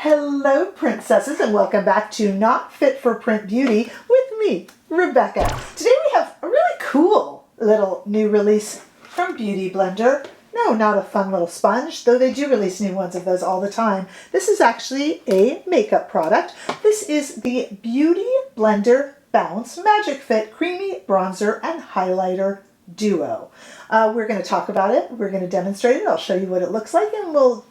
Hello, princesses, and welcome back to Not Fit for Print Beauty with me, Rebecca. Today we have a really cool little new release from Beautyblender. No, not a fun little sponge, though they do release new ones of those all the time. This is actually a makeup product. This is the Beautyblender Bounce Magic Fit Creamy Bronzer and Highlighter Duo. We're going to talk about it. We're going to demonstrate it. I'll show you what it looks like, and we'll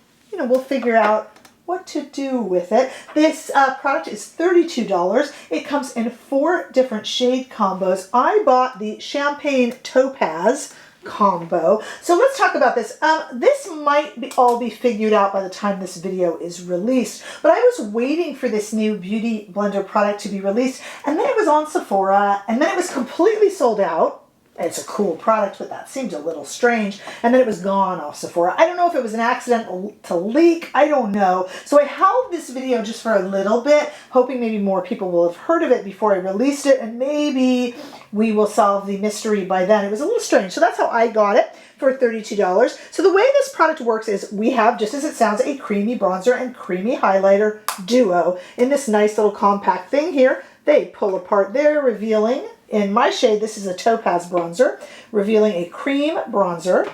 figure out what to do with it. This product is $32. It comes in 4 different shade combos. I bought the Champagne Topaz combo. So let's talk about this. This might all be figured out by the time this video is released, but I was waiting for this new Beautyblender product to be released, and then it was on Sephora, and then it was completely sold out. It's a cool product, but that seemed a little strange. And then it was gone off Sephora. I don't know if it was an accident to leak. I don't know. So I held this video just for a little bit, hoping maybe more people will have heard of it before I released it, and maybe we will solve the mystery by then. It was a little strange. So that's how I got it for $32. So the way this product works is we have, just as it sounds, a creamy bronzer and creamy highlighter duo in this nice little compact thing here. They pull apart there, revealing, in my shade, this is a Topaz bronzer, revealing a cream bronzer.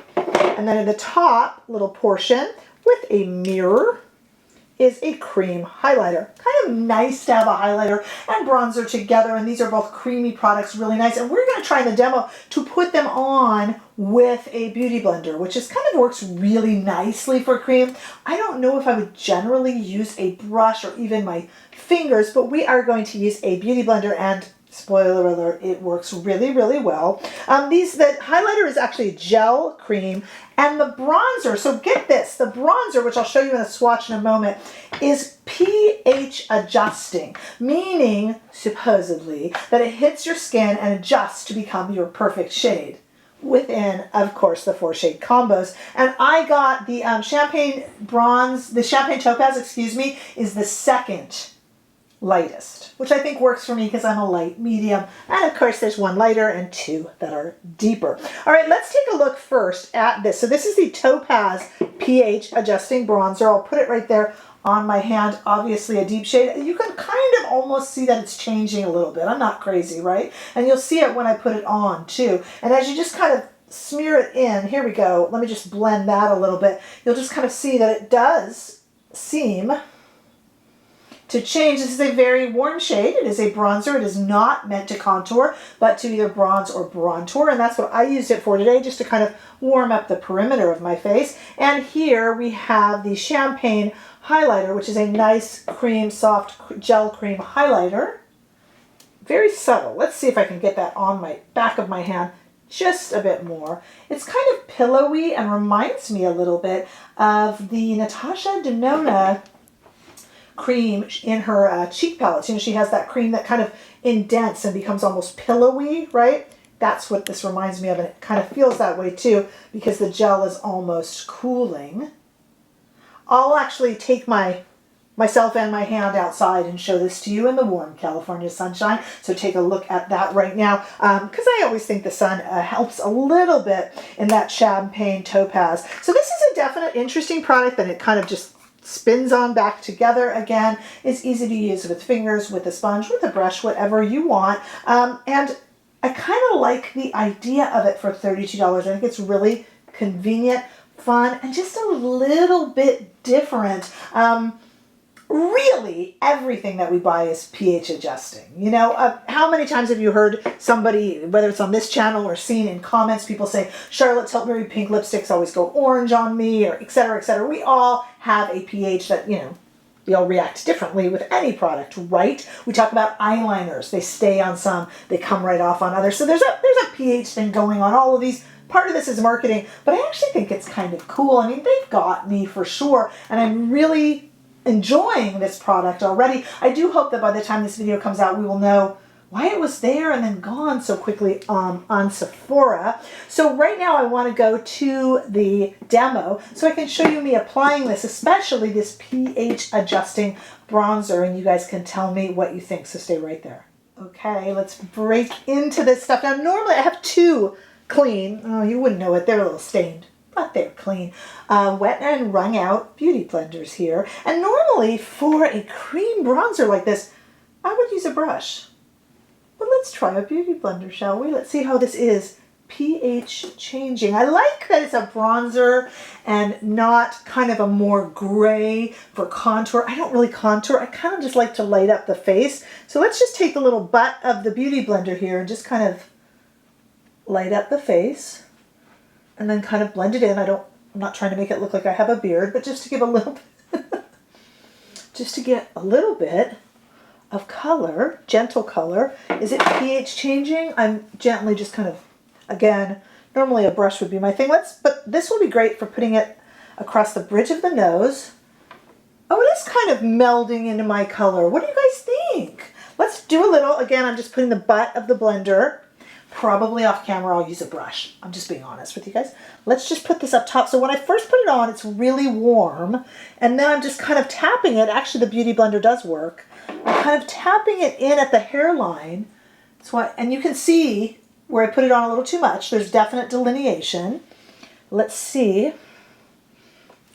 And then in the top little portion with a mirror is a cream highlighter. Kind of nice to have a highlighter and bronzer together, and these are both creamy products, really nice. And we're going to try in the demo to put them on with a Beautyblender, which is kind of works really nicely for cream. I don't know if I would generally use a brush or even my fingers, but we are going to use a Beautyblender, and spoiler alert, it works really, really well. The highlighter is actually gel cream, and the bronzer, so get this, the bronzer, which I'll show you in a swatch in a moment, is pH adjusting, meaning, supposedly, that it hits your skin and adjusts to become your perfect shade within, of course, the 4 shade combos. And I got the Champagne Topaz, is the second lightest, which I think works for me because I'm a light medium, and of course there's 1 lighter and 2 that are deeper. All right, let's take a look first at this. So this is the Topaz pH adjusting bronzer. I'll put it right there on my hand, obviously a deep shade. You can kind of almost see that it's changing a little bit. I'm not crazy, right? And you'll see it when I put it on too. And as you just kind of smear it in, here we go, let me just blend that a little bit. You'll just kind of see that it does seem to change. This is a very warm shade. It is a bronzer. It is not meant to contour, but to either bronze or bronzer, and that's what I used it for today, just to kind of warm up the perimeter of my face. And here we have the Champagne highlighter, which is a nice cream, soft gel cream highlighter. Very subtle. Let's see if I can get that on my back of my hand just a bit more. It's kind of pillowy and reminds me a little bit of the Natasha Denona cream in her cheek palettes. You know, she has that cream that kind of indents and becomes almost pillowy, right? That's what this reminds me of, and it kind of feels that way too because the gel is almost cooling. I'll actually take myself and my hand outside and show this to you in the warm California sunshine. So take a look at that right now, because I always think the sun helps a little bit in that Champagne Topaz. So this is a definite interesting product, and it kind of just spins on back together again. It's easy to use with fingers, with a sponge, with a brush, whatever you want. And I kind of like the idea of it for $32. I think it's really convenient, fun, and just a little bit different. Really, everything that we buy is pH adjusting. You know, how many times have you heard somebody, whether it's on this channel or seen in comments, people say, Charlotte Tilbury pink lipsticks always go orange on me, or et cetera, et cetera. We all have a pH that, you know, we all react differently with any product, right? We talk about eyeliners. They stay on some, they come right off on others. So there's a pH thing going on. All of these, part of this is marketing, but I actually think it's kind of cool. I mean, they've got me for sure, and I'm really enjoying this product already. I do hope that by the time this video comes out, we will know why it was there and then gone so quickly on Sephora. So right now I want to go to the demo so I can show you me applying this, especially this pH adjusting bronzer, and you guys can tell me what you think, so stay right there. Okay, let's break into this stuff. Now normally I have 2 clean, oh, you wouldn't know it, they're a little stained but they're clean. Wet and wrung out beauty blenders here. And normally for a cream bronzer like this, I would use a brush. But let's try a beauty blender, shall we? Let's see how this is pH changing. I like that it's a bronzer and not kind of a more gray for contour. I don't really contour. I kind of just like to light up the face. So let's just take the little butt of the beauty blender here and just kind of light up the face and then kind of blend it in. I'm not trying to make it look like I have a beard, but just to give a little just to get a little bit of color, gentle color. Is it pH changing? I'm gently just kind of, again, normally a brush would be my thing. But this will be great for putting it across the bridge of the nose. Oh, it is kind of melding into my color. What do you guys think? Let's do a little, again, I'm just putting the butt of the blender. Probably off camera, I'll use a brush. I'm just being honest with you guys. Let's just put this up top. So when I first put it on, it's really warm. And then I'm just kind of tapping it. Actually, the Beauty Blender does work. I'm kind of tapping it in at the hairline. And you can see where I put it on a little too much. There's definite delineation. Let's see.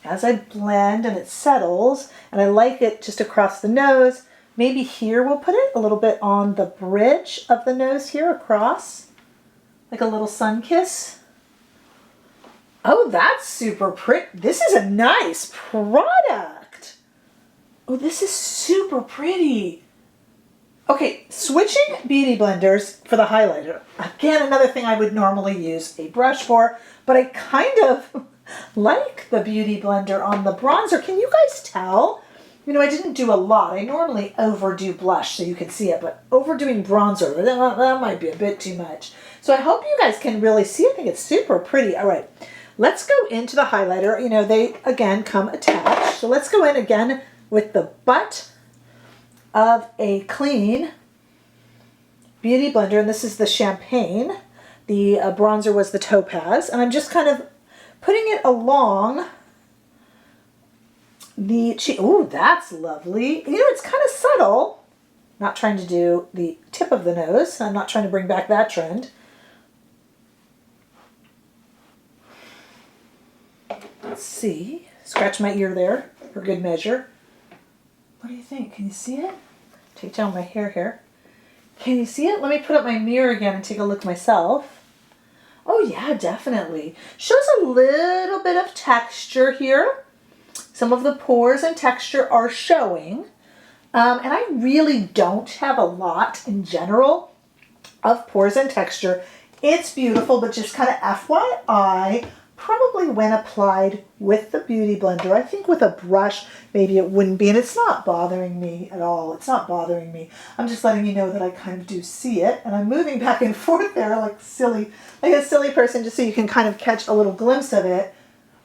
As I blend and it settles, and I like it just across the nose, maybe here we'll put it a little bit on the bridge of the nose here across, like a little sun kiss. Oh, that's super pretty. This is a nice product. Oh, this is super pretty. Okay, switching beauty blenders for the highlighter. Again, another thing I would normally use a brush for, but I kind of like the Beauty Blender on the bronzer. Can you guys tell? You know, I didn't do a lot. I normally overdo blush so you can see it, but overdoing bronzer, that might be a bit too much. So I hope you guys can really see. I think it's super pretty. All right, let's go into the highlighter. You know, they, again, come attached. So let's go in again with the butt of a clean Beauty Blender, and this is the Champagne. The bronzer was the Topaz, and I'm just kind of putting it along the cheek. Oh, that's lovely. You know, it's kind of subtle. Not trying to do the tip of the nose. I'm not trying to bring back that trend. Let's see. Scratch my ear there for good measure. What do you think? Can you see it? Take down my hair here. Can you see it? Let me put up my mirror again and take a look myself. Oh yeah, definitely. Shows a little bit of texture here. Some of the pores and texture are showing. And I really don't have a lot in general of pores and texture. It's beautiful, but just kind of FYI, probably when applied with the Beauty Blender. I think with a brush, maybe it wouldn't be, and it's not bothering me at all. It's not bothering me. I'm just letting you know that I kind of do see it, and I'm moving back and forth there like a silly person, just so you can kind of catch a little glimpse of it.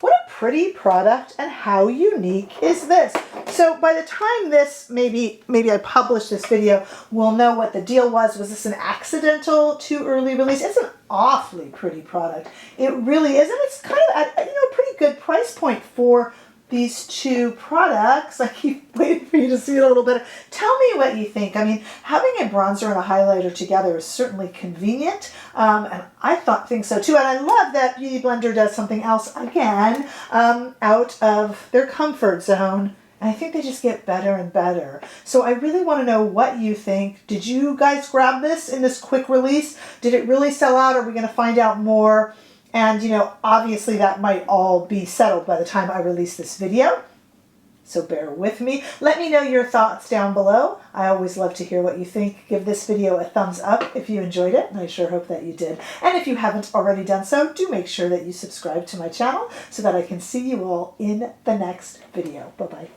What a pretty product, and how unique is this? So by the time this, maybe I publish this video, we'll know what the deal was. Was this an accidental too early release? It's an awfully pretty product. It really is, and it's kind of at, you know, a pretty good price point for these two products. I keep waiting for you to see it a little bit. Tell me what you think. I mean, having a bronzer and a highlighter together is certainly convenient, and I think so too. And I love that Beauty Blender does something else again, out of their comfort zone. And I think they just get better and better. So I really want to know what you think. Did you guys grab this in this quick release? Did it really sell out? Are we going to find out more? And, you know, obviously that might all be settled by the time I release this video. So bear with me. Let me know your thoughts down below. I always love to hear what you think. Give this video a thumbs up if you enjoyed it, and I sure hope that you did. And if you haven't already done so, do make sure that you subscribe to my channel so that I can see you all in the next video. Bye-bye.